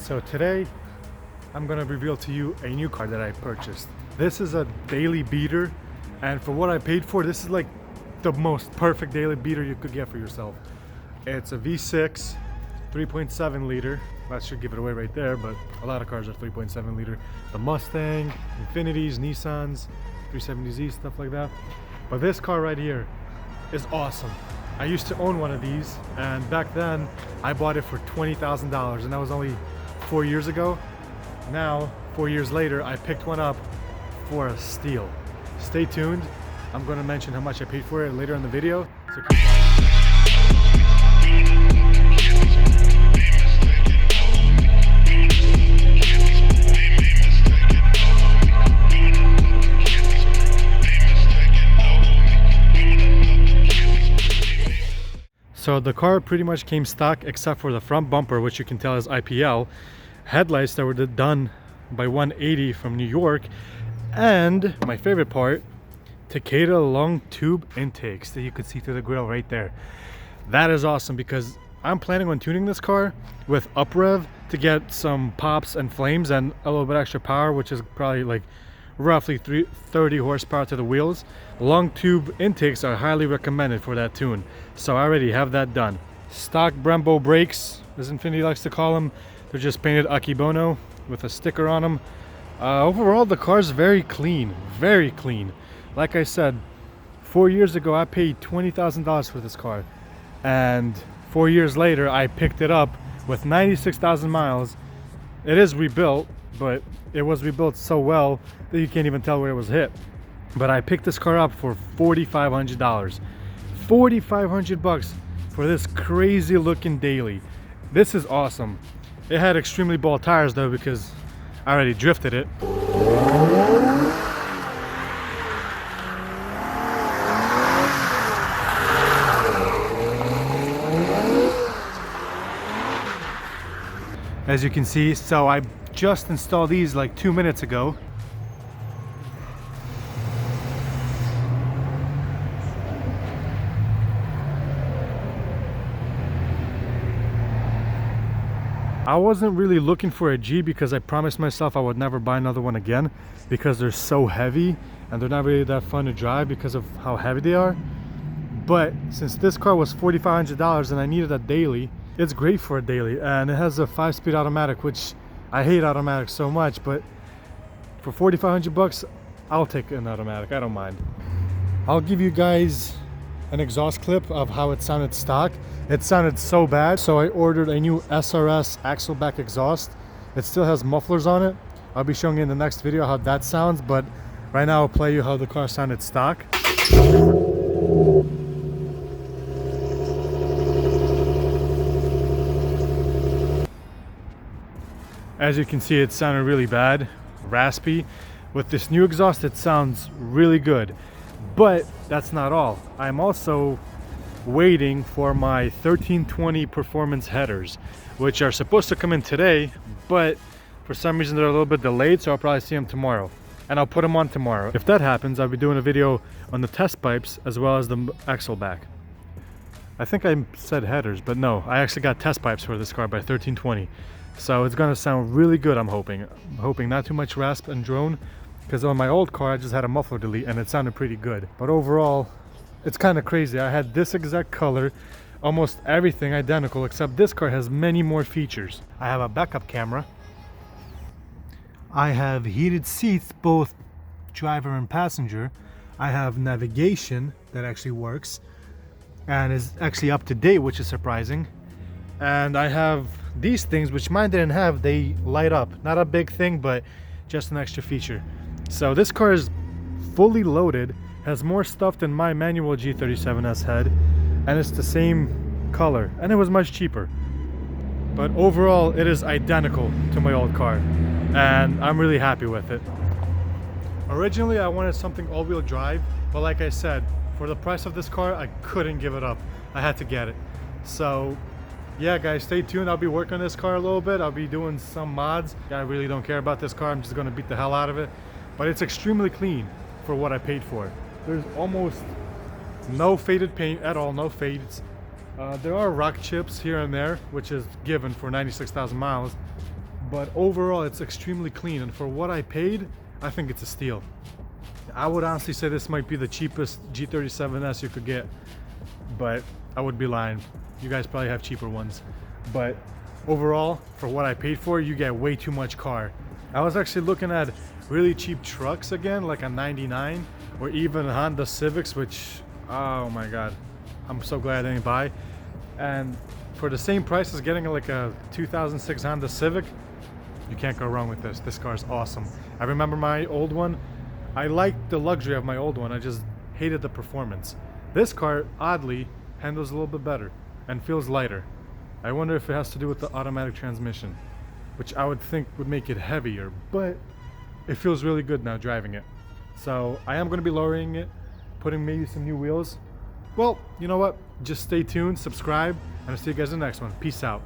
So today I'm gonna reveal to you a new car that I purchased. This is a daily beater, and for what I paid for, this is like the most perfect daily beater you could get for yourself. It's a V6 3.7 liter. That should give it away right there, but a lot of cars are 3.7 liter. The Mustang, Infinitis, Nissans, 370Z, stuff like that. But this car right here is awesome. I used to own one of these, and back then I bought it for $20,000, and that was only 4 years ago. Now, 4 years later, I picked one up for a steal. Stay tuned. I'm going to mention how much I paid for it later in the video. So keep watching. So the car pretty much came stock except for the front bumper, which you can tell is IPL, headlights that were done by 180 from New York, and my favorite part, Takeda long tube intakes that you could see through the grill right there. That is awesome because I'm planning on tuning this car with up rev to get some pops and flames and a little bit extra power, which is probably like roughly 30 horsepower to the wheels. Long tube intakes are highly recommended for that tune, so I already have that done. Stock Brembo brakes, as Infiniti likes to call them. They're just painted Akebono with a sticker on them. Overall, the car's very clean, very clean. Like I said, 4 years ago I paid $20,000 for this car, and 4 years later I picked it up with 96,000 miles. It is rebuilt, but it was rebuilt so well that you can't even tell where it was hit. But I picked this car up for $4,500. 4,500 bucks for this crazy looking daily. This is awesome. It had extremely bald tires though, because I already drifted it. As you can see, so I just installed these like 2 minutes ago. I wasn't really looking for a G because I promised myself I would never buy another one again because they're so heavy and they're not really that fun to drive because of how heavy they are. But since this car was $4,500 and I needed a daily, it's great for a daily, and it has a 5-speed automatic, which I hate automatics so much, but for 4,500 bucks, I'll take an automatic. I don't mind. I'll give you guys an exhaust clip of how it sounded stock. It sounded so bad, so I ordered a new SRS axle back exhaust. It still has mufflers on it. I'll be showing you in the next video how that sounds, but right now I'll play you how the car sounded stock. As you can see, it sounded really bad, raspy. With this new exhaust, it sounds really good. But that's not all. I'm also waiting for my 1320 performance headers, which are supposed to come in today, but for some reason they're a little bit delayed, so I'll probably see them tomorrow. And I'll put them on tomorrow. If that happens, I'll be doing a video on the test pipes as well as the axle back. I think I said headers, but no, I actually got test pipes for this car by 1320. So it's gonna sound really good, I'm hoping. I'm hoping not too much rasp and drone, because on my old car I just had a muffler delete and it sounded pretty good. But overall, it's kind of crazy. I had this exact color, almost everything identical, except this car has many more features. I have a backup camera. I have heated seats, both driver and passenger. I have navigation that actually works and is actually up to date, which is surprising. And I have these things, which mine didn't have. They light up. Not a big thing, but just an extra feature. So this car is fully loaded, has more stuff than my manual G37s had, and it's the same color, and it was much cheaper. But overall, it is identical to my old car, and I'm really happy with it. Originally, I wanted something all-wheel drive, but like I said, for the price of this car, I couldn't give it up. I had to get it. So yeah, guys, stay tuned. I'll be working on this car a little bit. I'll be doing some mods. I really don't care about this car. I'm just gonna beat the hell out of it. But it's extremely clean for what I paid for. There's almost no faded paint at all, no fades. There are rock chips here and there, which is given for 96,000 miles. but overall it's extremely clean, and for what I paid, I think it's a steal. I would honestly say this might be the cheapest G37s you could get, but I would be lying. You guys probably have cheaper ones, but overall, for what I paid for, you get way too much car. I was actually looking at really cheap trucks again, like a 99, or even Honda Civics, which, oh my god, I'm so glad I didn't buy. And for the same price as getting like a 2006 Honda Civic, you can't go wrong with this. This car is awesome. I remember my old one. I liked the luxury of my old one. I just hated the performance. This car, oddly, handles a little bit better and feels lighter. I wonder if it has to do with the automatic transmission, which I would think would make it heavier, but it feels really good now driving it. So I am going to be lowering it, putting maybe some new wheels. Well, you know what? Just stay tuned, subscribe, and I'll see you guys in the next one. Peace out.